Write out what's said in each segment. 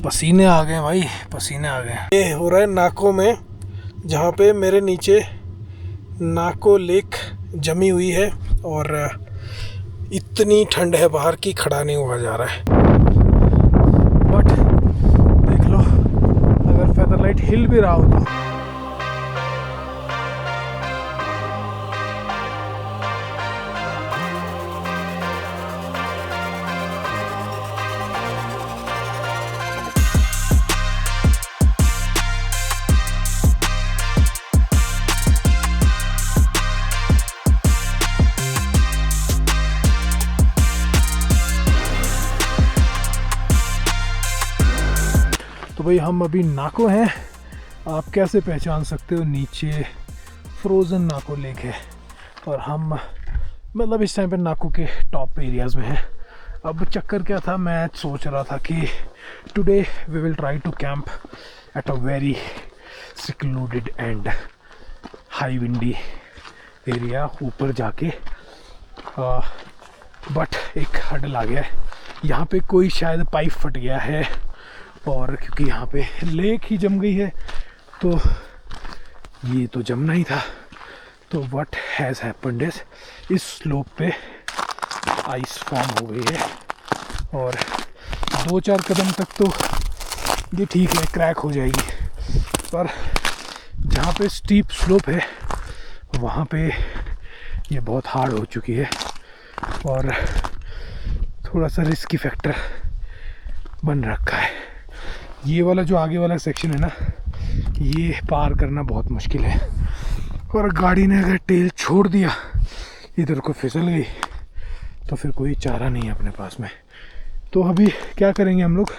पसीने आ गए भाई, पसीने आ गए। ये हो रहा है नाको में, जहाँ पे मेरे नीचे नाको लेक जमी हुई है और इतनी ठंड है बाहर की खड़ा नहीं हुआ जा रहा है। बट देख लो, अगर फेदरलाइट हिल भी रहा हो तो भाई हम अभी नाको हैं। आप कैसे पहचान सकते हो, नीचे फ्रोज़न नाको लेक है और हम मतलब इस टाइम पे नाको के टॉप एरियाज़ में हैं। अब चक्कर क्या था, मैं सोच रहा था कि today we will try to camp at a very secluded and high windy area ऊपर जाके, बट एक हडल आ गया है। यहाँ पे कोई शायद पाइप फट गया है और क्योंकि यहाँ पे लेक ही जम गई है तो ये तो जमना ही था। तो व्हाट हैज़ हैपेंड इज इस स्लोप पे आइस फॉर्म हो गई है और 2-4 कदम तक तो ये ठीक है, क्रैक हो जाएगी, पर जहाँ पे स्टीप स्लोप है वहाँ पे ये बहुत हार्ड हो चुकी है और थोड़ा सा रिस्की फैक्टर बन रखा है। ये वाला जो आगे वाला सेक्शन है ना, ये पार करना बहुत मुश्किल है और गाड़ी ने अगर टेल छोड़ दिया इधर को फिसल गई तो फिर कोई चारा नहीं है अपने पास में। तो अभी क्या करेंगे हम लोग,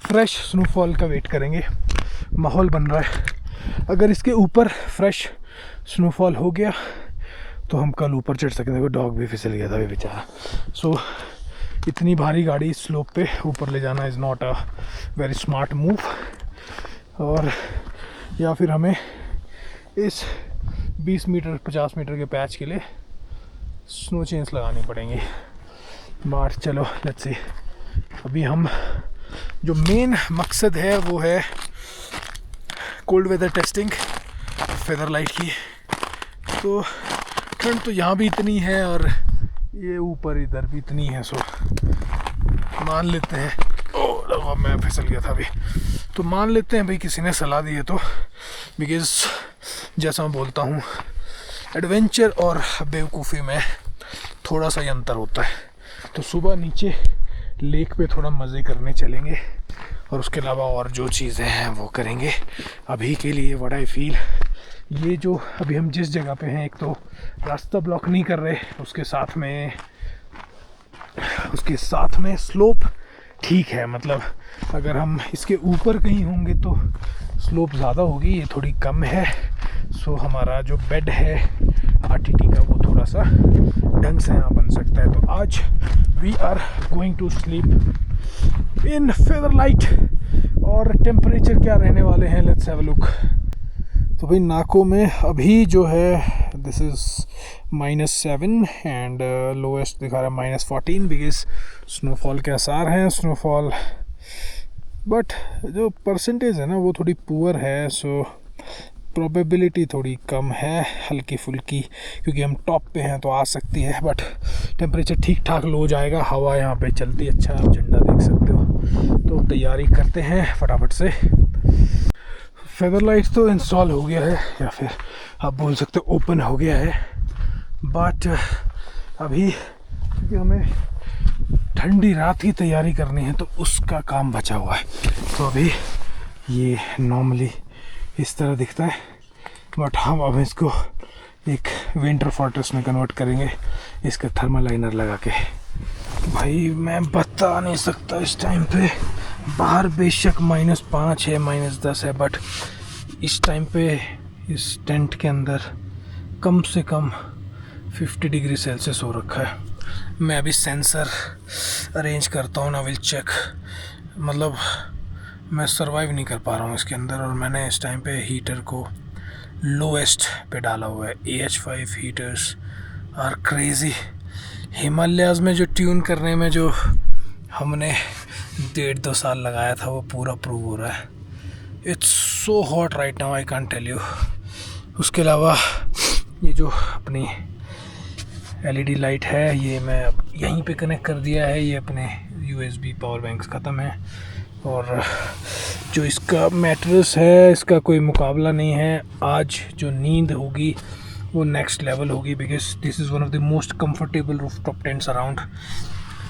फ्रेश स्नोफॉल का वेट करेंगे। माहौल बन रहा है, अगर इसके ऊपर फ्रेश स्नोफॉल हो गया तो हम कल ऊपर चढ़ सकेंगे। देखो डॉग भी फिसल गया था अभी बेचारा। सो इतनी भारी गाड़ी स्लोप पे ऊपर ले जाना is not a very smart move, और या फिर हमें इस 20 मीटर 50 मीटर के पैच के लिए स्नो चेन्स लगानी पड़ेंगी। बट चलो लेट्स सी। अभी हम जो मेन मकसद है वो है कोल्ड वेदर टेस्टिंग फेदरलाइट की। तो ठंड तो यहाँ भी इतनी है और ये ऊपर इधर भी इतनी है, सो मान लेते हैं। ओह मैं फिसल गया था अभी। तो मान लेते हैं भाई किसी ने सलाह दी है तो, बिकॉज़ जैसा मैं बोलता हूँ एडवेंचर और बेवकूफ़ी में थोड़ा सा ही अंतर होता है। तो सुबह नीचे लेक पे थोड़ा मज़े करने चलेंगे और उसके अलावा और जो चीज़ें हैं वो करेंगे। अभी के लिए व्हाट आई फील, ये जो अभी हम जिस जगह पे हैं, एक तो रास्ता ब्लॉक नहीं कर रहे, उसके साथ में स्लोप ठीक है। मतलब अगर हम इसके ऊपर कहीं होंगे तो स्लोप ज़्यादा होगी, ये थोड़ी कम है। सो हमारा जो बेड है आरटीटी का वो थोड़ा सा ढंग से यहाँ बन सकता है। तो आज we are going to sleep in Featherlite. और टेम्परेचर क्या रहने वाले हैं, लेट्स हैव अ लुक। तो भाई नाको में अभी जो है दिस इज़ -7 एंड लोएस्ट दिखा रहा है -14, बिकॉज स्नोफॉल के आसार हैं। स्नोफॉल बट जो परसेंटेज है ना वो थोड़ी पुअर है, सो प्रोबेबिलिटी थोड़ी कम है, हल्की फुल्की, क्योंकि हम टॉप पे हैं तो आ सकती है। बट टेम्परेचर ठीक ठाक लो जाएगा, हवा यहाँ पे चलती अच्छा, आप झंडा देख सकते हो। तो तैयारी करते हैं फटाफट से। फेदरलाइट तो इंस्टॉल हो गया है, या फिर आप बोल सकते हो ओपन हो गया है, बट अभी क्योंकि हमें ठंडी रात की तैयारी करनी है तो उसका काम बचा हुआ है। तो अभी ये नॉर्मली इस तरह दिखता है, बट हम अब इसको एक विंटर फोर्ट्रेस में कन्वर्ट करेंगे इसका थर्मल लाइनर लगा के। भाई मैं बता नहीं सकता इस टाइम पे, बाहर बेशक -5 है -10 है, बट इस टाइम पे इस टेंट के अंदर कम से कम 50 डिग्री सेल्सियस हो रखा है। मैं अभी सेंसर अरेंज करता हूँ ना, विल चेक। मतलब मैं सरवाइव नहीं कर पा रहा हूँ इसके अंदर, और मैंने इस टाइम पे हीटर को लोएस्ट पे डाला हुआ है। AH5 heaters are crazy. Himalayas में जो ट्यून करने में जो हमने 1.5-2 साल लगाया था वो पूरा प्रूव हो रहा है। It's so hot right now, I can't tell you. उसके अलावा ये जो अपनी LED लाइट है ये मैं अब यहीं पे कनेक्ट कर दिया है। ये अपने USB पावर बैंक्स ख़त्म है और जो इसका मैट्रेस है इसका कोई मुकाबला नहीं है। आज जो नींद होगी वो नेक्स्ट लेवल होगी, because this is one of the most comfortable rooftop tents around.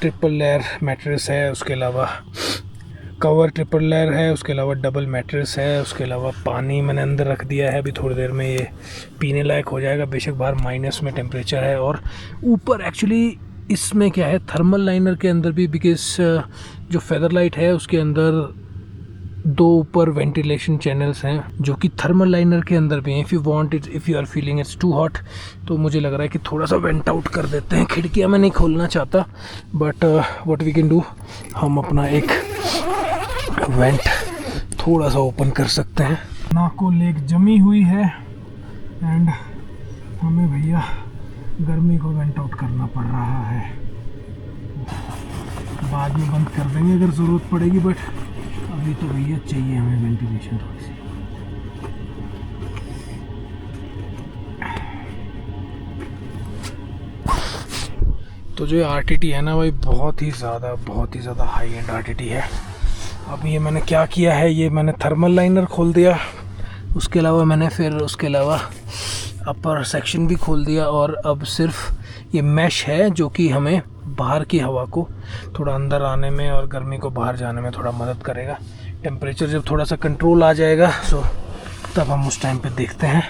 Triple layer mattress है, उसके अलावा कवर ट्रिपल लेयर है, उसके अलावा डबल मैट्रेस है, उसके अलावा पानी मैंने अंदर रख दिया है। अभी थोड़ी देर में ये पीने लायक हो जाएगा, बेशक बाहर माइनस में टेम्परेचर है। और ऊपर एक्चुअली इसमें क्या है, थर्मल लाइनर के अंदर भी, बिकॉज जो फेदर लाइट है उसके अंदर 2 ऊपर वेंटिलेशन चैनल्स हैं जो कि थर्मल लाइनर के अंदर भी हैं। If you want it, if you are feeling it's too hot, तो मुझे लग रहा है कि थोड़ा सा वेंट आउट कर देते हैं। खिड़कियाँ मैं नहीं खोलना चाहता, but what we can do, हम अपना एक वेंट थोड़ा सा ओपन कर सकते हैं। नाको लेक जमी हुई है एंड हमें भैया गर्मी को वेंट आउट करना पड़ रहा है। बाद में बंद कर देंगे अगर ज़रूरत पड़ेगी, बट अभी तो भैया चाहिए हमें वेंटिलेशन थोड़ी सी। तो जो RTT है ना भाई, बहुत ही ज़्यादा हाई एंड RTT है। अब ये मैंने क्या किया है, ये मैंने थर्मल लाइनर खोल दिया, उसके अलावा मैंने फिर उसके अलावा अपर सेक्शन भी खोल दिया, और अब सिर्फ ये मैश है जो कि हमें बाहर की हवा को थोड़ा अंदर आने में और गर्मी को बाहर जाने में थोड़ा मदद करेगा। टेम्परेचर जब थोड़ा सा कंट्रोल आ जाएगा सो तब हम उस टाइम पे देखते हैं।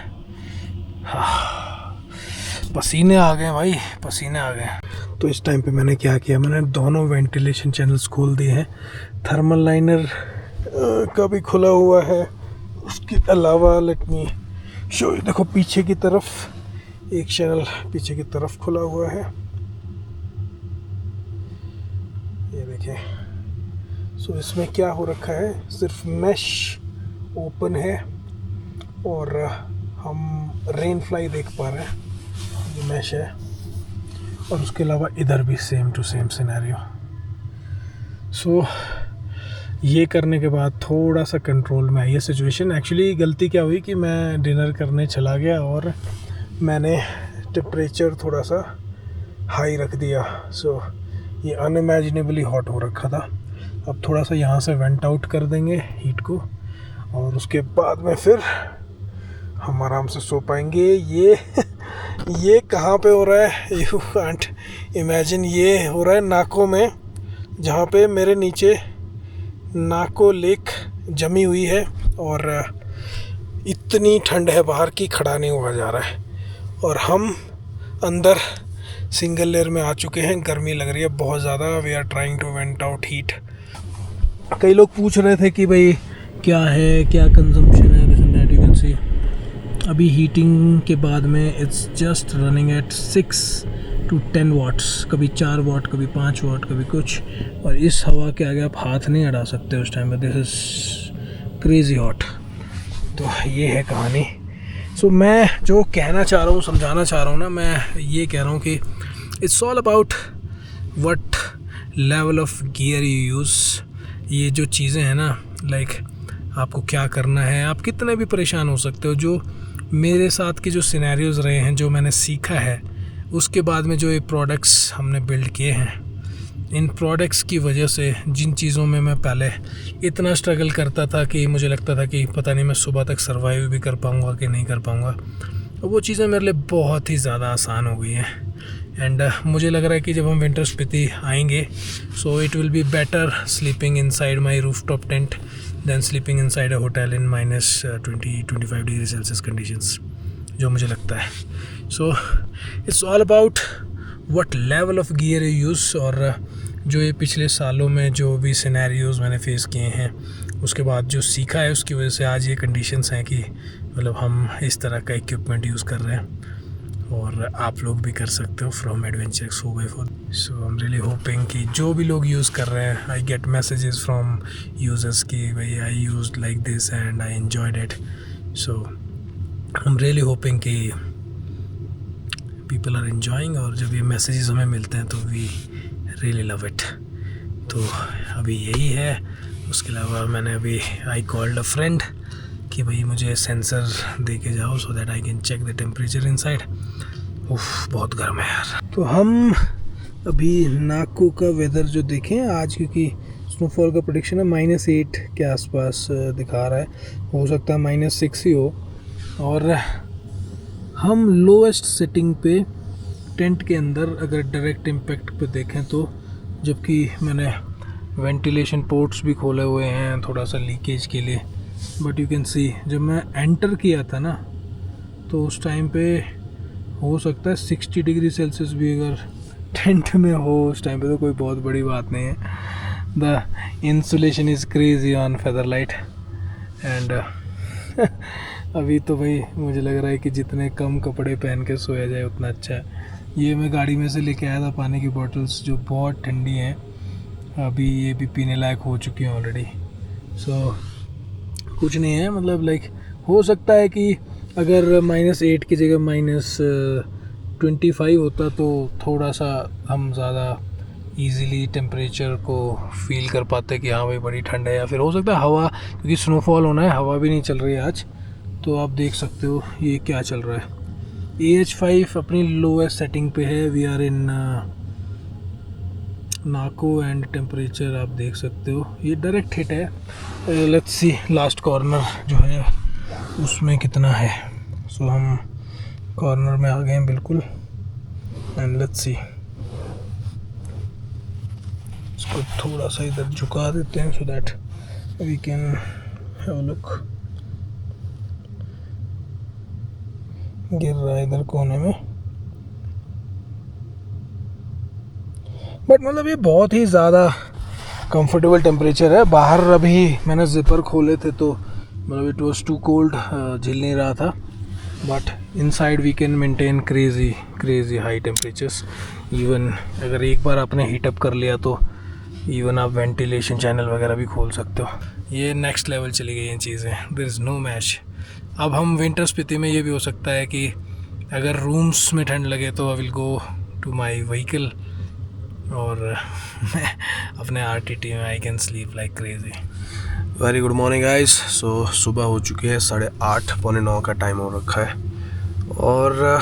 पसीने आ गए भाई, पसीने आ गए। तो इस टाइम पे मैंने क्या किया, मैंने दोनों वेंटिलेशन चैनल्स खोल दिए हैं। थर्मल लाइनर का भी खुला हुआ है, उसके अलावा लेट मी शो, देखो पीछे की तरफ एक चैनल पीछे की तरफ खुला हुआ है, ये देखिए। सो इसमें क्या हो रखा है, सिर्फ मैश ओपन है और हम रेन फ्लाई देख पा रहे हैं, ये मैश है। और उसके अलावा इधर भी सेम टू सेम सिनेरियो। सो ये करने के बाद थोड़ा सा कंट्रोल में आई है सिचुएशन। एक्चुअली गलती क्या हुई कि मैं डिनर करने चला गया और मैंने टेम्परेचर थोड़ा सा हाई रख दिया। सो ये अनइमेजिनेबली हॉट हो रखा था। अब थोड़ा सा यहाँ से वेंट आउट कर देंगे हीट को, और उसके बाद में फिर हम आराम से सो पाएंगे। ये कहाँ पे हो रहा है, यू कांट इमेजिन। ये हो रहा है नाको में, जहाँ पे मेरे नीचे नाको लेक जमी हुई है और इतनी ठंड है बाहर की खड़ा नहीं हुआ जा रहा है। और हम अंदर सिंगल लेयर में आ चुके हैं, गर्मी लग रही है बहुत ज़्यादा। We are trying to vent out heat. कई लोग पूछ रहे थे कि भाई क्या है, क्या कंजम्पशन है, दैट यू कैन सी। अभी हीटिंग के बाद में it's just running at 6 to 10 watts, कभी 4 वाट, कभी 5 वाट, कभी कुछ। और इस हवा के आगे आप हाथ नहीं अड़ा सकते उस टाइम पे, दिस इज़ क्रेज़ी हॉट। तो ये है कहानी। सो मैं जो कहना चाह रहा हूँ, समझाना चाह रहा हूँ ना, मैं ये कह रहा हूँ कि it's all about what level of gear you use. ये जो चीज़ें हैं ना, लाइक आपको क्या करना है, आप कितने भी परेशान हो सकते हो। जो मेरे साथ के जो सिनेरियोज़ रहे हैं, जो मैंने सीखा है, उसके बाद में जो ये प्रोडक्ट्स हमने बिल्ड किए हैं, इन प्रोडक्ट्स की वजह से जिन चीज़ों में मैं पहले इतना स्ट्रगल करता था कि मुझे लगता था कि पता नहीं मैं सुबह तक सर्वाइव भी कर पाऊँगा कि नहीं कर पाऊँगा, वो चीज़ें मेरे लिए बहुत ही ज़्यादा आसान हो गई हैं। एंड मुझे लग रहा है कि जब हम विंटर स्पीति आएंगे, so it will be better sleeping inside my rooftop tent than sleeping inside a hotel in -20-25 degree Celsius conditions, जो मुझे लगता है। So it's all about what level of gear you use. और जो ये पिछले सालों में जो भी सिनेरियोज़ मैंने फेस किए हैं, उसके बाद जो सीखा है, उसकी वजह से आज ये कंडीशंस हैं कि मतलब हम इस तरह का इक्विपमेंट यूज़ कर रहे हैं, और आप लोग भी कर सकते हो from adventure 4x4। So I am really hoping कि जो भी लोग यूज़ कर रहे हैं, I get messages from users कि भाई I used like this and I enjoyed it. So I am really hoping कि पीपल आर एंजॉइंग, और जब ये मैसेजेस हमें मिलते हैं तो वी रियली लव इट। तो अभी यही है। उसके अलावा मैंने अभी आई कॉल्ड अ फ्रेंड कि भाई मुझे सेंसर दे के जाओ so that I can check the temperature inside. उफ, बहुत गर्म है यार। तो हम अभी नाको का वेदर जो देखें आज, क्योंकि स्नोफॉल का प्रेडिक्शन है -8 के आसपास दिखा रहा है, हो सकता है -6 ही हो। और हम लोएस्ट सेटिंग पे टेंट के अंदर अगर डायरेक्ट इम्पैक्ट पे देखें तो, जबकि मैंने वेंटिलेशन पोर्ट्स भी खोले हुए हैं थोड़ा सा लीकेज के लिए, बट यू कैन सी जब मैं एंटर किया था ना तो उस टाइम पे हो सकता है 60 डिग्री सेल्सियस भी अगर टेंट में हो उस टाइम पे, तो कोई बहुत बड़ी बात नहीं है। The insulation is crazy on Featherlite and अभी तो भाई मुझे लग रहा है कि जितने कम कपड़े पहन के सोया जाए उतना अच्छा है। ये मैं गाड़ी में से लेके आया था पानी की बॉटल्स जो बहुत ठंडी हैं, अभी ये भी पीने लायक हो चुकी हैं ऑलरेडी। सो कुछ नहीं है, मतलब लाइक हो सकता है कि अगर -8 की जगह -25 होता तो थोड़ा सा हम ज़्यादा इजीली टेम्परेचर को फील कर पाते कि हाँ भाई बड़ी ठंड है। या फिर हो सकता है हवा, क्योंकि स्नोफॉल होना है, हवा भी नहीं चल रही है आज, तो आप देख सकते हो ये क्या चल रहा है। AH5 अपनी लोएस्ट सेटिंग पे है। We are in Nako and temperature आप देख सकते हो ये डायरेक्ट हिट है। लेट्स सी लास्ट कॉर्नर जो है उसमें कितना है। सो हम कॉर्नर में आ गए हैं बिल्कुल, एंड लेट्स सी, इसको थोड़ा सा इधर झुका देते हैं so that we can have a look. गिर रहा है इधर कोने में, बट मतलब ये बहुत ही ज़्यादा कंफर्टेबल टेम्परेचर है। बाहर अभी मैंने जिपर खोले थे तो मतलब इट वाज टू कोल्ड, झेल नहीं रहा था, but inside we can maintain crazy high temperatures. Even अगर एक बार आपने हीटअप कर लिया तो इवन आप वेंटिलेशन चैनल वगैरह भी खोल सकते हो। ये नेक्स्ट लेवल चली गई हैं चीज़ें, देयर इज़ नो मैच। अब हम विंटर स्पीति में ये भी हो सकता है कि अगर रूम्स में ठंड लगे तो I will go to my vehicle और मैं अपने RTT में I can sleep like crazy. Very good morning guys. So सुबह हो चुकी है 8:30 पौने 9 का टाइम हो रखा है, और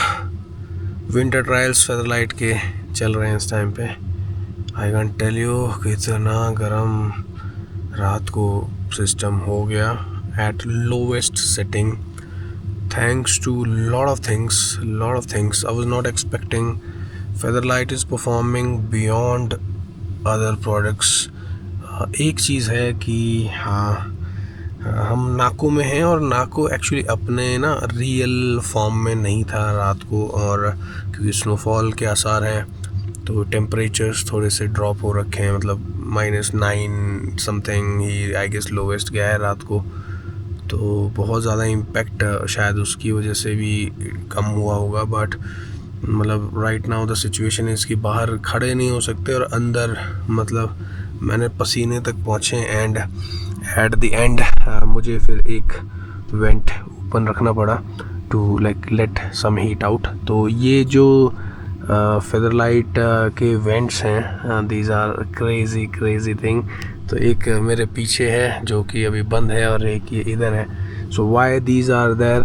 विंटर ट्रायल्स फेदरलाइट के चल रहे हैं इस टाइम पे। आई कैन टेल यू कि इतना गर्म रात को सिस्टम हो गया at lowest setting, thanks to lot of things. I was not expecting Featherlite is performing beyond other products. एक चीज़ है कि हाँ, हम नाको में हैं और नाको एक्चुअली अपने ना रियल फॉर्म में नहीं था रात को, और क्योंकि स्नोफॉल के आसार हैं तो टेम्परेचर्स थोड़े से ड्रॉप हो रखे हैं, मतलब -9 समथिंग ही आई गेस लोवेस्ट गया है रात को। तो बहुत ज़्यादा इम्पेक्ट शायद उसकी वजह से भी कम हुआ होगा, बट मतलब राइट नाउ द सिचुएशन है इसकी बाहर खड़े नहीं हो सकते, और अंदर मतलब मैंने पसीने तक पहुँचे, एंड एट द एंड मुझे फिर एक वेंट ओपन रखना पड़ा to like let some heat out. तो ये जो फेदरलाइट के वेंट्स हैं, दीज आर क्रेजी थिंग। तो एक मेरे पीछे है जो कि अभी बंद है, और एक ये इधर है। So why these are there,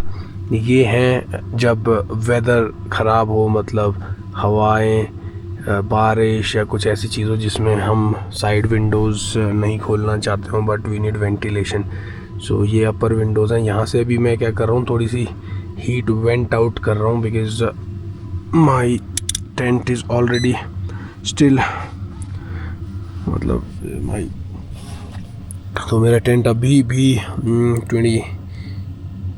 ये हैं जब वेदर ख़राब हो, मतलब हवाएं, बारिश या कुछ ऐसी चीज़ हो जिसमें हम साइड विंडोज़ नहीं खोलना चाहते हो, बट वी नीड वेंटिलेशन। सो ये अपर विंडोज़ हैं, यहाँ से भी मैं क्या कर रहा हूँ, थोड़ी सी हीट वेंट आउट कर रहा हूँ, because my tent is already still, मतलब माई, तो मेरा टेंट अभी भी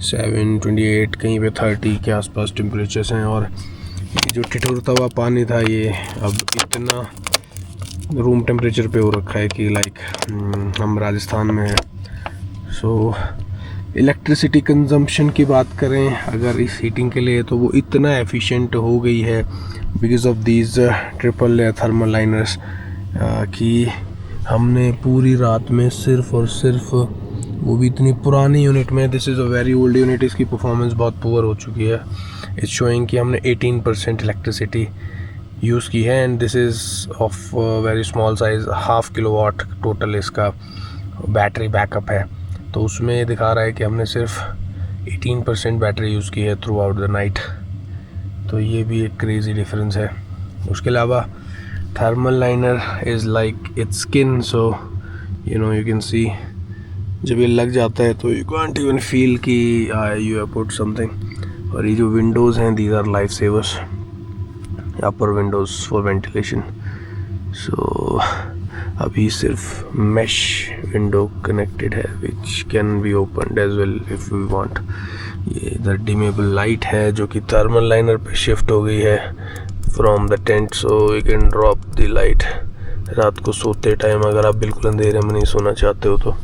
27-28 कहीं पे 30 के आसपास टेम्परेचर्स हैं, और ये जो ठिठुरता हुआ पानी था ये अब इतना रूम टेम्परेचर पे हो रखा है कि लाइक हम राजस्थान में हैं। सो इलेक्ट्रिसिटी कंजम्पशन की बात करें अगर इस हीटिंग के लिए, तो वो इतना एफिशिएंट हो गई है because of these triple layer thermal liners कि हमने पूरी रात में सिर्फ और सिर्फ, वो भी इतनी पुरानी यूनिट में, this is a very old unit, इसकी परफॉर्मेंस बहुत पुअर हो चुकी है, इट्स शोइंग कि हमने 18% इलेक्ट्रिसिटी यूज़ की है, and this is of very small size, 0.5 kilowatt total इसका बैटरी बैकअप है। तो उसमें ये दिखा रहा है कि हमने सिर्फ 18% बैटरी यूज़ की है थ्रू आउट द नाइट। तो ये भी एक क्रेज़ी डिफरेंस है। उसके अलावा thermal liner is like its skin, so you can see जब ये लग जाता है तो यू कांट इवन फील कि यू हैव पुट समथिंग। और ये जो विंडोज़ हैं, these are life savers, upper windows for ventilation. So अभी सिर्फ मैश विंडो कनेक्टेड है which can be opened as well if we want. ये इधर डिमेबल लाइट है जो कि थर्मल लाइनर पे शिफ्ट हो गई है from the tent, so you can drop the light रात को सोते टाइम अगर आप बिल्कुल अंधेरे में नहीं सोना चाहते हो तो।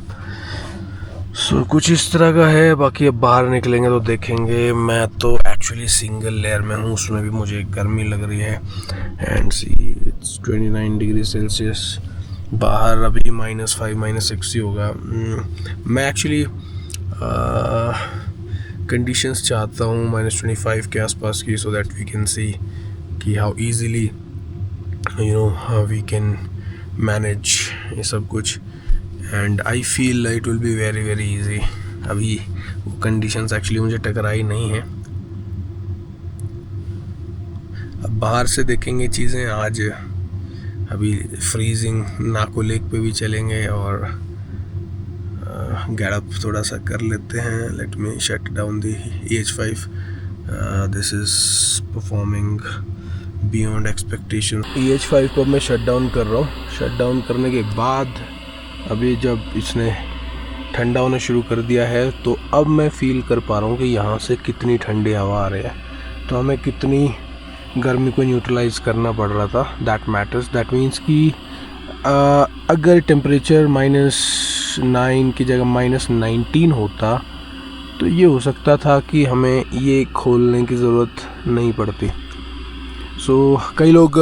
सो कुछ इस तरह का है। बाकी अब बाहर निकलेंगे तो देखेंगे। मैं तो एक्चुअली सिंगल लेयर में हूँ, उसमें भी मुझे गर्मी लग रही है। And see it's 29 degree Celsius, बाहर अभी -5 -6 ही होगा। मैं एक्चुअली कंडीशंस चाहता हूँ -25 के आसपास की, so that we can see कि how easily we can manage ये सब कुछ। And I feel it will be very very easy. अभी वो कंडीशंस एक्चुअली मुझे टकराई नहीं है। अब बाहर से देखेंगे चीज़ें। आज अभी फ्रीजिंग नाको लेक पे भी चलेंगे और गैडअप थोड़ा सा कर लेते हैं। Let me shut down the EH5। This is performing beyond expectation. EH5 को मैं शट डाउन कर रहा हूँ। शट डाउन करने के बाद अभी जब इसने ठंडा होना शुरू कर दिया है तो अब मैं फ़ील कर पा रहा हूँ कि यहाँ से कितनी ठंडी हवा आ रही है। तो हमें कितनी गर्मी को न्यूट्रलाइज़ करना पड़ रहा था, दैट मैटर्स। दैट मीन्स कि अगर टेम्परेचर -9 की जगह -19 होता तो ये हो सकता था कि हमें ये खोलने की ज़रूरत नहीं पड़ती। सो कई लोग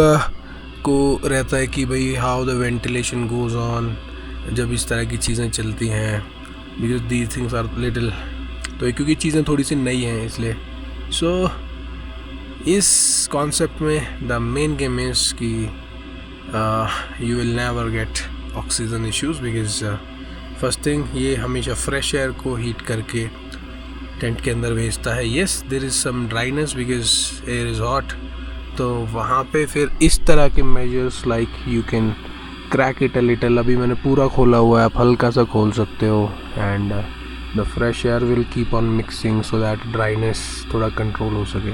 को रहता है कि भाई how the ventilation goes on जब इस तरह की चीज़ें चलती हैं, because these things are little, तो क्योंकि चीज़ें थोड़ी सी नई हैं इसलिए। सो इस कॉन्सेप्ट में द मेन गेम इज़ कि you will never get oxygen issues, because first thing ये हमेशा फ्रेश एयर को हीट करके टेंट के अंदर भेजता है। Yes there is some dryness because air is hot, तो वहाँ पे फिर इस तरह के measures like you can crack it a little. अभी मैंने पूरा खोला हुआ है, आप हल्का सा खोल सकते हो and the fresh air will keep on mixing so that dryness थोड़ा कंट्रोल हो सके।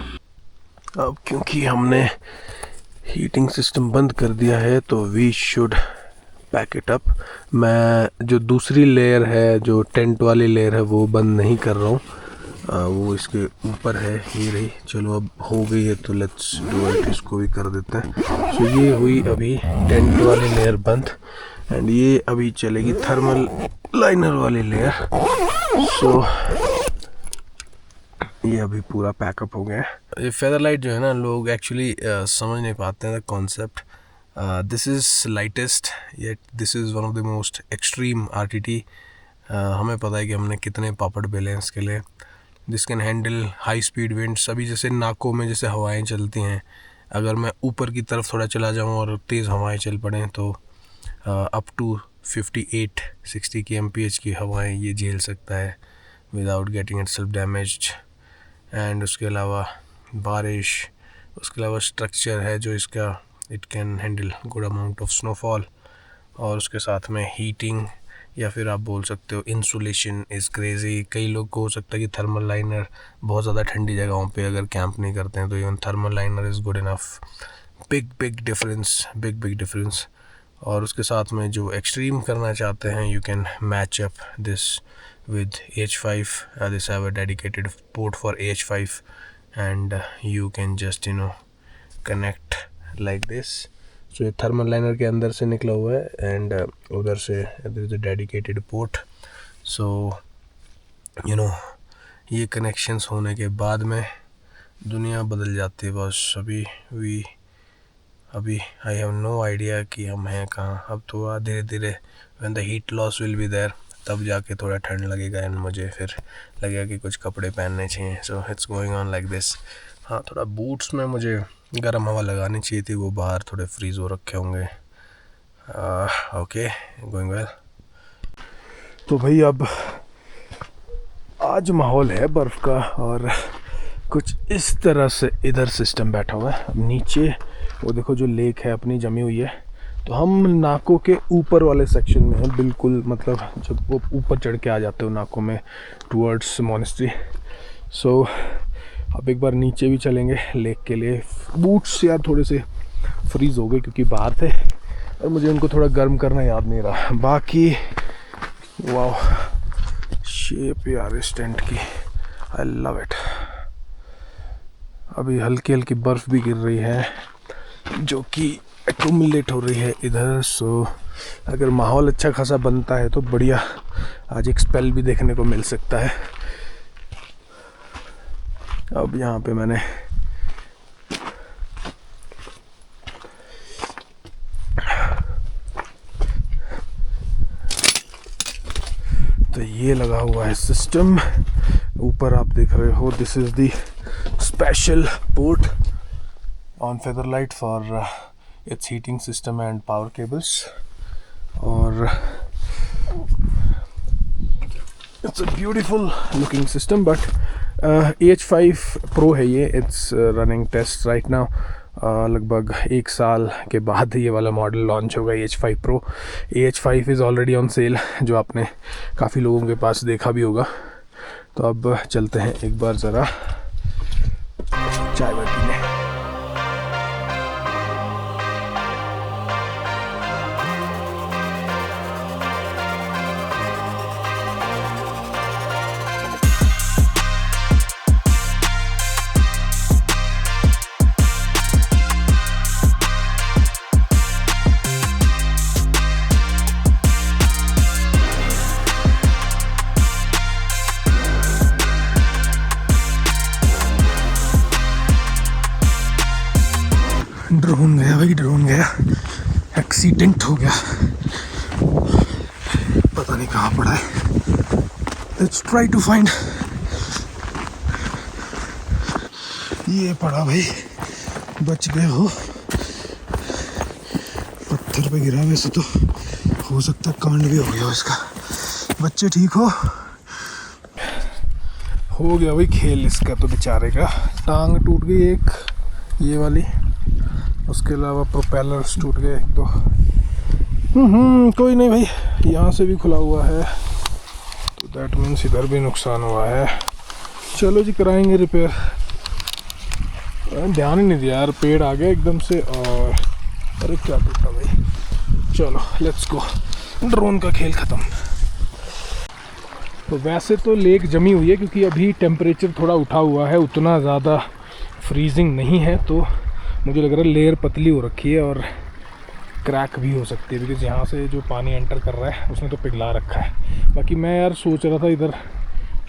अब क्योंकि हमने हीटिंग सिस्टम बंद कर दिया है तो we should pack it up. मैं जो दूसरी लेयर है, जो टेंट वाली लेयर है, वो बंद नहीं कर रहा हूँ, वो इसके ऊपर है, ये रही। चलो अब हो गई है तो लेट्स डू इट, इसको भी कर देते हैं। सो ये हुई अभी टेंट वाली लेयर बंद एंड ये अभी चलेगी थर्मल लाइनर वाली लेयर। सो ये अभी पूरा पैकअप हो गया है। ये फेदर लाइट जो है ना, लोग एक्चुअली समझ नहीं पाते हैं the concept. This is lightest yet this is one of the most extreme RTT। हमें पता है कि हमने कितने पापड़ बेले हैं इसके लिए। This can handle high speed winds. अभी जैसे नाकों में जैसे हवाएं चलती हैं, अगर मैं ऊपर की तरफ थोड़ा चला जाऊं और तेज़ हवाएं चल पड़ें तो अप टू 58-60 kmph की हवाएं ये झेल सकता है without getting itself damaged. And उसके अलावा बारिश, उसके अलावा स्ट्रक्चर है जो इसका it can handle good amount of snowfall, और उसके साथ में हीटिंग या फिर आप बोल सकते हो इंसुलेशन इज़ क्रेज़ी। कई लोग को हो सकता है कि थर्मल लाइनर बहुत ज़्यादा ठंडी जगहों पे अगर कैंप नहीं करते हैं तो even thermal liner is good enough. Big difference. और उसके साथ में जो एक्सट्रीम करना चाहते हैं, you can match up this with EH5. This have a dedicated port for EH5 and you can just connect like this. So ये thermal liner के अंदर से निकला हुआ है एंड उधर से there is a dedicated port. So ये कनेक्शंस होने के बाद में दुनिया बदल जाती है बस। अभी आई हैव नो आइडिया कि हम हैं कहाँ। अब तो धीरे धीरे when the heat loss will be there, तब जाके थोड़ा ठंड लगेगा एंड मुझे फिर लगेगा कि कुछ कपड़े पहनने चाहिए। So it's going on like this. हाँ, थोड़ा बूट्स में मुझे गर्म हवा लगानी चाहिए थी, वो बाहर थोड़े फ्रीज हो रखे होंगे। Okay, going well. तो भाई अब आज माहौल है बर्फ़ का, और कुछ इस तरह से इधर सिस्टम बैठा हुआ है। अब नीचे वो देखो जो लेक है अपनी जमी हुई है, तो हम नाकों के ऊपर वाले सेक्शन में हैं बिल्कुल, मतलब जब वो ऊपर चढ़ के आ जाते हो नाकों में टूवर्ड्स मोनेस्ट्री। सो अब एक बार नीचे भी चलेंगे लेक के लिए। बूट्स यार थोड़े से फ्रीज़ हो गए क्योंकि बाहर थे, और मुझे उनको थोड़ा गर्म करना याद नहीं रहा। बाकी वाह, शेप यार इस टेंट की, आई लव इट। अभी हल्की हल्की बर्फ़ भी गिर रही है जो कि एक्यूमुलेट हो रही है इधर। सो अगर माहौल अच्छा खासा बनता है तो बढ़िया आज एक स्पेल भी देखने को मिल सकता है। अब यहाँ पे मैंने तो ये लगा हुआ है सिस्टम। ऊपर आप देख रहे हो, this is the special port on Featherlite for its heating system and power cables. और it's a beautiful looking system, but AH5 Pro है ये। It's running test right now. लगभग 1 साल के बाद ये वाला मॉडल लॉन्च होगा, AH5 Pro। AH5 is already on sale, जो आपने काफ़ी लोगों के पास देखा भी होगा। तो अब चलते हैं एक बार ज़रा चाय पीने। ड्रोन गया भाई, ड्रोन गया, एक्सीडेंट हो गया, पता नहीं कहाँ पड़ा है। Let's try to find. ये पड़ा भाई, बच गए हो। पत्थर पे गिरा, वैसे तो हो सकता है कांड भी हो गया इसका। बच्चे ठीक हो गया भाई खेल इसका तो बेचारे का। टांग टूट गई एक, ये वाली, उसके अलावा प्रोपेलर्स टूट गए एक तो। कोई नहीं भाई, यहाँ से भी खुला हुआ है तो दैट मीन्स इधर भी नुकसान हुआ है। चलो जी, कराएंगे रिपेयर। ध्यान ही नहीं दिया यार, पेड़ आ गया एकदम से और अरे क्या टूटा भाई। चलो लेट्स गो, ड्रोन का खेल ख़त्म। तो वैसे तो लेक जमी हुई है क्योंकि अभी टेम्परेचर थोड़ा उठा हुआ है, उतना ज़्यादा फ्रीजिंग नहीं है। तो मुझे लग रहा है लेयर पतली हो रखी है और क्रैक भी हो सकती है, बिकॉज यहाँ से जो पानी एंटर कर रहा है उसने तो पिघला रखा है। बाकी मैं यार सोच रहा था इधर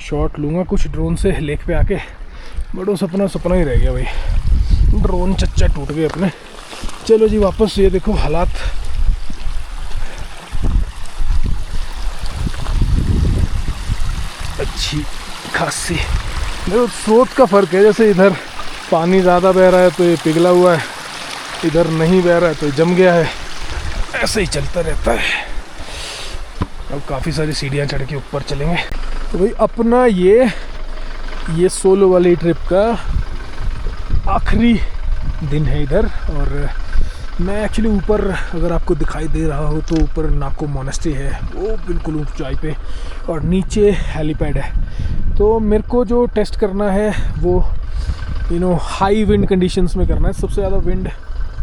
शॉट लूँगा कुछ ड्रोन से लेक पे आके, बट वो सपना ही रह गया भाई। ड्रोन चच्चा टूट गए अपने। चलो जी वापस, ये देखो हालात। अच्छी खासी देखो स्रोत का फ़र्क है, जैसे इधर पानी ज़्यादा बह रहा है तो ये पिघला हुआ है, इधर नहीं बह रहा है तो ये जम गया है। ऐसे ही चलता रहता है। अब काफ़ी सारी सीढ़ियाँ चढ़ के ऊपर चलेंगे। तो भाई अपना ये सोलो वाली ट्रिप का आखिरी दिन है इधर। और मैं एक्चुअली ऊपर, अगर आपको दिखाई दे रहा हो तो ऊपर नाको मोनेस्ट्री है, वो बिल्कुल ऊंचाई पे, और नीचे हेलीपैड है। तो मेरे को जो टेस्ट करना है वो हाई विंड कंडीशंस में करना है। सबसे ज़्यादा विंड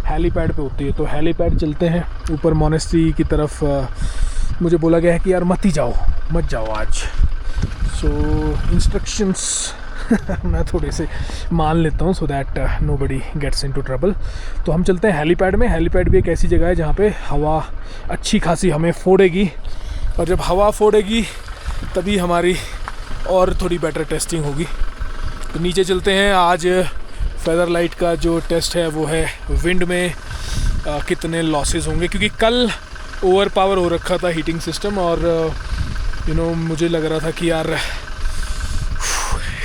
हेलीपैड पे होती है, तो हेलीपैड चलते हैं ऊपर मोनेस्ट्री की तरफ। मुझे बोला गया है कि यार मत जाओ आज। सो इंस्ट्रक्शंस मैं थोड़े से मान लेता हूँ, so that nobody gets into trouble. तो हम चलते हैं हेलीपैड में। हेलीपैड भी एक ऐसी जगह है जहाँ पे हवा अच्छी खासी हमें फोड़ेगी, और जब हवा फोड़ेगी तभी हमारी और थोड़ी बेटर टेस्टिंग होगी। तो नीचे चलते हैं। आज फेदरलाइट का जो टेस्ट है वो है विंड में कितने लॉसेस होंगे, क्योंकि कल ओवर पावर हो रखा था हीटिंग सिस्टम, और मुझे लग रहा था कि यार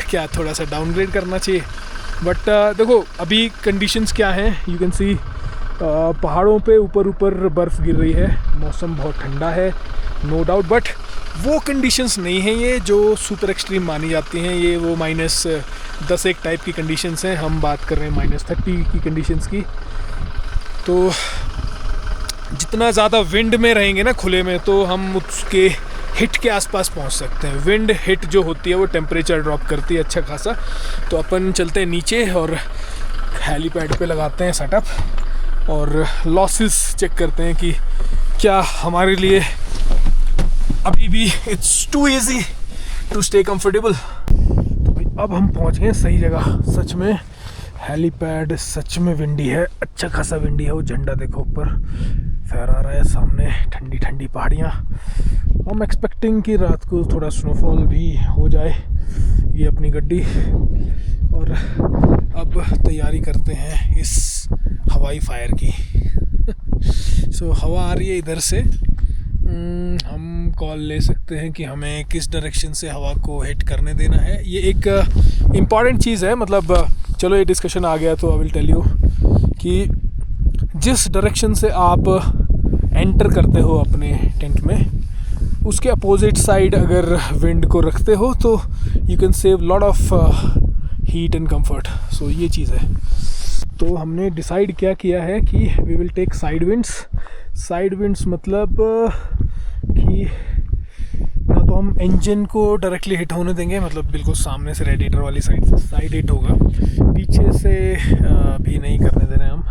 क्या थोड़ा सा डाउनग्रेड करना चाहिए। बट देखो अभी कंडीशंस क्या हैं, यू कैन सी पहाड़ों पे ऊपर बर्फ़ गिर रही है, मौसम बहुत ठंडा है नो डाउट, बट वो कंडीशंस नहीं हैं ये जो सुपर एक्सट्रीम मानी जाती हैं। ये वो -10 टाइप की कंडीशंस हैं, हम बात कर रहे हैं -30 की कंडीशंस की। तो जितना ज़्यादा विंड में रहेंगे ना खुले में, तो हम उसके हिट के आसपास पहुंच सकते हैं। विंड हिट जो होती है वो टेम्परेचर ड्रॉप करती है अच्छा खासा। तो अपन चलते हैं नीचे और हेलीपैड पे लगाते हैं सेटअप और लॉसेस चेक करते हैं कि क्या हमारे लिए अभी भी it's too easy to stay comfortable. तो भाई अब हम पहुंच गए सही जगह। सच में हेलीपैड सच में विंडी है, अच्छा खासा विंडी है। वो झंडा देखो ऊपर फहरा रहा है, सामने ठंडी ठंडी पहाड़ियाँ। हम एक्सपेक्टिंग कि रात को थोड़ा स्नोफॉल भी हो जाए ये अपनी गड्डी। और अब तैयारी करते हैं इस हवाई फायर की। सो हवा आ रही है इधर से, हम कॉल ले सकते हैं कि हमें किस डायरेक्शन से हवा को हिट करने देना है। ये एक इम्पॉर्टेंट चीज़ है, मतलब चलो ये डिस्कशन आ गया तो आई विल टेल यू कि जिस डायरेक्शन से आप एंटर करते हो अपने टेंट में, उसके अपोजिट साइड अगर विंड को रखते हो तो you can save lot of heat and comfort. So ये चीज़ है। तो हमने डिसाइड क्या किया है कि we will take side winds. Side winds मतलब कि ना तो हम इंजन को डायरेक्टली हिट होने देंगे, मतलब बिल्कुल सामने से रेडिएटर वाली साइड से साइड हिट होगा, पीछे से भी नहीं करने दे रहे हम।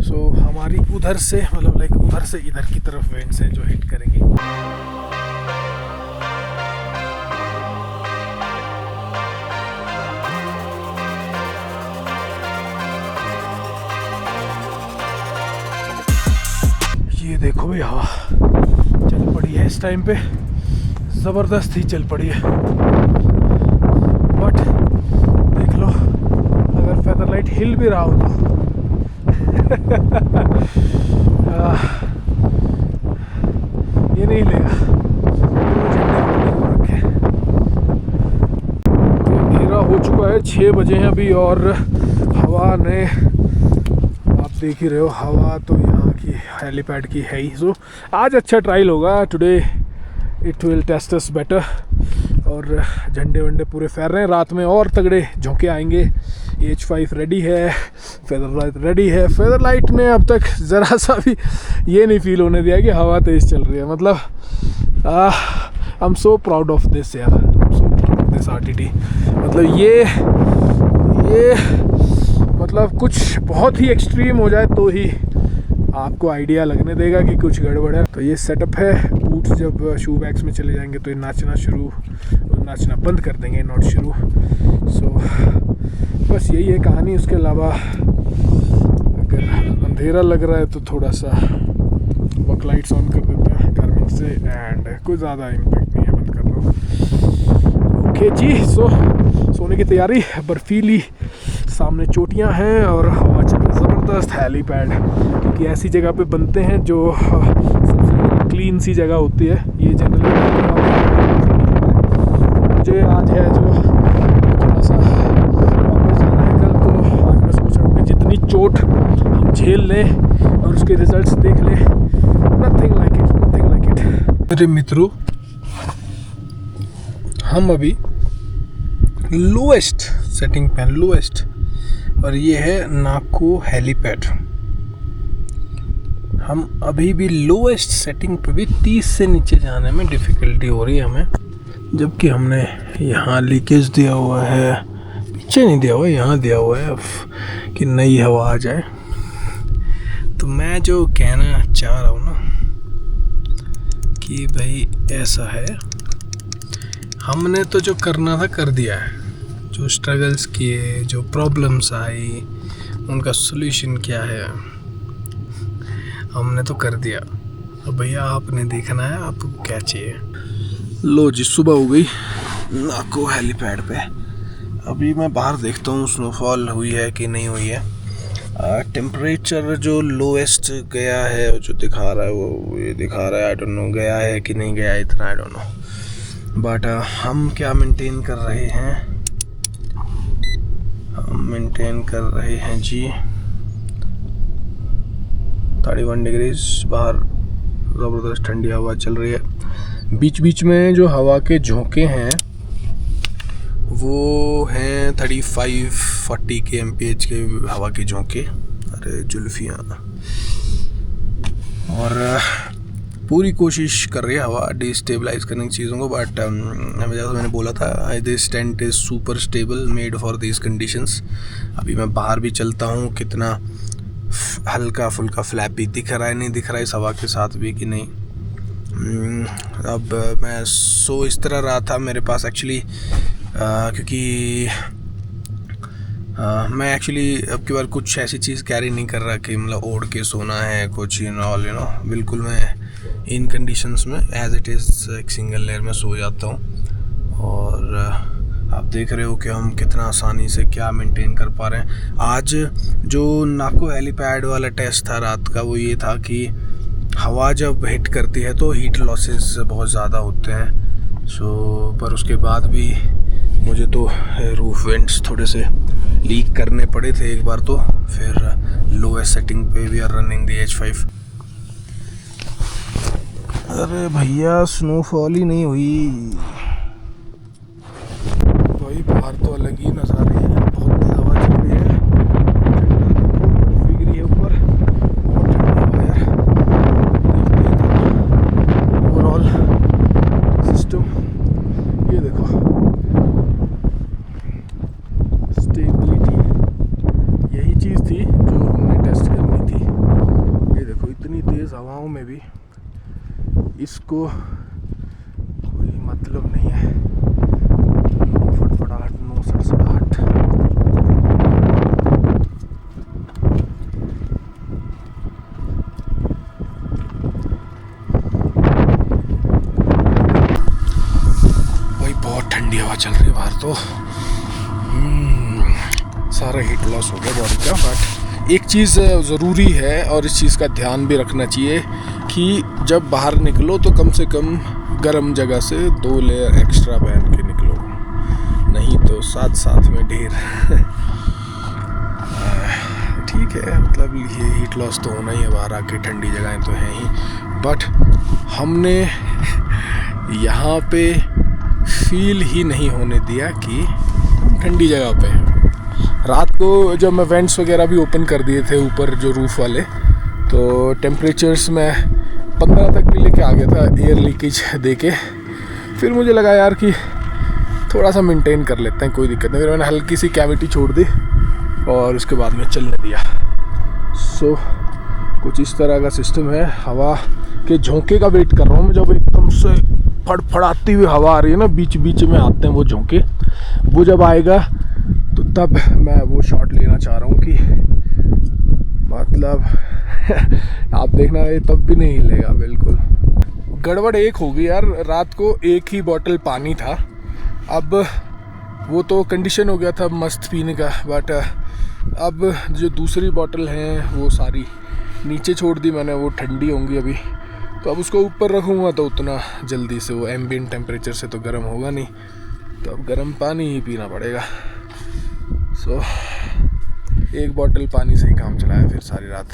सो हमारी उधर से मतलब लाइक उधर से इधर की तरफ विंड्स हैं जो हिट करेंगी। ये देखो भाई हवा चल पड़ी है इस टाइम पे, ज़बरदस्त ही चल पड़ी है। बट देख लो अगर फेदर लाइट हिल भी रहा हो तो ये नहीं लेगा, अंधेरा हो चुका है, 6 बजे हैं अभी और हवा ने आप देख ही रहे हो, हवा तो यहाँ की हेलीपैड की है ही। सो आज अच्छा ट्रायल होगा, today it will test us better. और झंडे वंडे पूरे फैर रहे हैं, रात में और तगड़े झोंके आएंगे। EH5 रेडी है, फेदर लाइट रेडी है। फेदर लाइट ने अब तक ज़रा सा भी ये नहीं फील होने दिया कि हवा तेज़ चल रही है। मतलब I am so proud of this यार, I am so proud of this RTT। मतलब ये मतलब कुछ बहुत ही एक्सट्रीम हो जाए तो ही आपको आइडिया लगने देगा कि कुछ गड़बड़ है। तो ये सेटअप है। बूट्स जब शू बैग्स में चले जाएंगे तो ये नाचना बंद कर देंगे, नॉट शुरू। सो बस यही है कहानी। उसके अलावा अगर अंधेरा लग रहा है तो थोड़ा सा वर्क लाइट्स ऑन कर देते हैं गार्मिन से, एंड कोई ज़्यादा इम्पैक्ट नहीं है, बंद कर दो। ओके जी, सोने की तैयारी। बर्फीली सामने चोटियां हैं और हवा चल रही है ज़बरदस्त। हेलीपैड क्योंकि ऐसी जगह पे बनते हैं जो सबसे क्लीन सी जगह होती है। ये जनरली मुझे आज है जो थोड़ा सा वापस जाना है कल, तो आज मैं सोच रहा हूँ कि जितनी चोट हम झेल लें और उसके रिजल्ट्स देख लें, नथिंग लाइक इट। मेरे मित्रों, हम अभी लोएस्ट सेटिंग पे, लोएस्ट, और ये है नाको हेलीपैड। हम अभी भी लोएस्ट सेटिंग पे भी 30 से नीचे जाने में डिफ़िकल्टी हो रही है हमें, जबकि हमने यहाँ लीकेज दिया हुआ है, पीछे नहीं दिया हुआ, यहाँ दिया हुआ है कि नई हवा आ जाए। तो मैं जो कहना चाह रहा हूँ ना कि भाई ऐसा है, हमने तो जो करना था कर दिया है। जो स्ट्रगल्स किए, जो प्रॉब्लम्स आई, उनका सॉल्यूशन क्या है हमने तो कर दिया। अब भैया आपने देखना है आपको क्या चाहिए। लो जी, सुबह हो गई नाको हेलीपैड पे। अभी मैं बाहर देखता हूँ स्नोफॉल हुई है कि नहीं हुई है। टेम्परेचर जो लोएस्ट गया है, जो दिखा रहा है वो ये दिखा रहा है, आई डोंट नो गया है कि नहीं गया इतना, आई डोंट नो। बट हम क्या मेंटेन कर रहे हैं, हम मेंटेन कर रहे हैं जी 31 डिग्रीज। बाहर ज़बरदस्त ठंडी हवा चल रही है। बीच बीच में जो हवा के झोंके हैं वो हैं 35-40 के MPH के हवा के झोंके। अरे जुल्फियाँ। और पूरी कोशिश कर रही है हवा डिस्टेबलाइज करने की चीज़ों को, बट हमें जैसा मैंने बोला था this tent is super stable made for this conditions. अभी मैं बाहर भी चलता हूँ, कितना हल्का फुल्का फ्लैपी दिख रहा है, नहीं दिख रहा है इस हवा के साथ भी कि नहीं। अब मैं सो इस तरह रहा था, मेरे पास एक्चुअली क्योंकि मैं एक्चुअली अब की बार कुछ ऐसी चीज़ कैरी नहीं कर रहा कि मतलब ओढ़ के सोना है कुछ यू नो बिल्कुल मैं इन कंडीशंस में एज इट इज़ एक सिंगल लेयर में सो जाता हूँ। और आप देख रहे हो कि हम कितना आसानी से क्या मेंटेन कर पा रहे हैं। आज जो नाको हेलीपैड वाला टेस्ट था रात का, वो ये था कि हवा जब हिट करती है तो हीट लॉसेस बहुत ज़्यादा होते हैं। पर उसके बाद भी मुझे तो रूफ वेंट्स थोड़े से लीक करने पड़े थे एक बार, तो फिर लोएस्ट सेटिंग पे we are running the H5। अरे भैया स्नोफॉल ही नहीं हुई भाई, बाहर तो अलग ही नज़ारे हैं। बहुत तेज हवा चल रही है, बर्फ भीग रही है ऊपर, बहुत ठंडी हवा यार। ओवरऑल सिस्टम ये देखो, स्टेबिलिटी यही चीज़ थी जो हमने टेस्ट करनी थी। ये देखो इतनी तेज़ हवाओं में भी इसको कोई मतलब नहीं है, नो फटफड़ाहट, नो सड़सड़ाहट। भाई बहुत ठंडी हवा चल रही है बाहर तो, सारा हीट लॉस हो गया बॉडी का। बट एक चीज़ ज़रूरी है और इस चीज़ का ध्यान भी रखना चाहिए कि जब बाहर निकलो तो कम से कम गर्म जगह से 2 लेयर एक्स्ट्रा पहन के निकलो, नहीं तो साथ में ढेर। ठीक है, मतलब ये हीट लॉस तो होना ही है, बाहर आके ठंडी जगहें तो हैं ही, बट हमने यहाँ पे फील ही नहीं होने दिया कि ठंडी जगह पे हैं। रात को जब मैं वेंट्स वगैरह भी ओपन कर दिए थे ऊपर जो रूफ़ वाले, तो टेम्परेचर्स में 15 तक भी लेके आ गया था एयर लीकेज देके। फिर मुझे लगा यार कि थोड़ा सा मेंटेन कर लेते हैं, कोई दिक्कत नहीं। फिर मैंने हल्की सी कैविटी छोड़ दी और उसके बाद में चलने दिया। कुछ इस तरह का सिस्टम है। हवा के झोंके का वेट कर रहा हूँ मैं, जब एकदम से फड़फड़ाती हुई हवा आ रही है ना, बीच बीच में आते हैं वो झोंके, वो जब आएगा तो तब मैं वो शॉट लेना चाह रहा हूँ कि मतलब आप देखना ये तब भी नहीं हिलेगा बिल्कुल। गड़बड़ एक हो गई यार, रात को एक ही बॉटल पानी था, अब वो तो कंडीशन हो गया था मस्त पीने का, बट अब जो दूसरी बॉटल हैं वो सारी नीचे छोड़ दी मैंने, वो ठंडी होंगी अभी, तो अब उसको ऊपर रखूँगा तो उतना जल्दी से वो एम्बिएंट टेम्परेचर से तो गर्म होगा नहीं, तो अब गर्म पानी ही पीना पड़ेगा। एक बॉटल पानी से ही काम चलाया फिर सारी रात।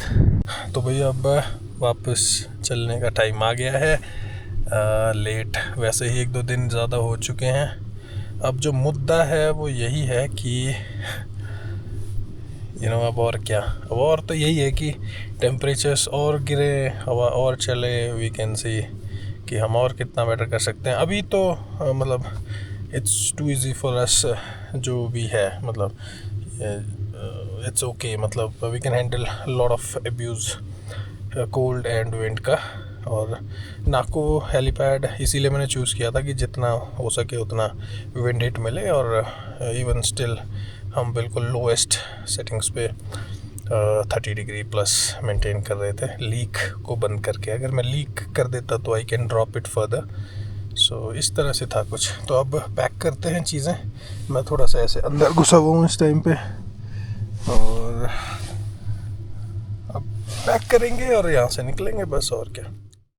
तो भैया अब वापस चलने का टाइम आ गया है। लेट वैसे ही 1-2 दिन ज़्यादा हो चुके हैं। अब जो मुद्दा है वो यही है कि अब और क्या, अब और तो यही है कि टेम्परेचर्स और गिरे, हवा और चले, वी कैन सी कि हम और कितना बेटर कर सकते हैं। अभी तो मतलब it's too easy for us जो भी है, मतलब इट्स ओके, मतलब we can handle lot of abuse cold and wind का। और नाको हेलीपैड इसीलिए मैंने चूज़ किया था कि जितना हो सके उतना विंड हिट मिले, और इवन स्टिल हम बिल्कुल लोएस्ट सेटिंग्स पे 30 डिग्री प्लस मेंटेन कर रहे थे, लीक को बंद करके। अगर मैं लीक कर देता तो I can drop it further. इस तरह से था कुछ। तो अब पैक करते हैं चीज़ें। मैं थोड़ा सा ऐसे अंदर घुसा हुआ हूँ इस टाइम पे, और अब पैक करेंगे और यहाँ से निकलेंगे बस, और क्या।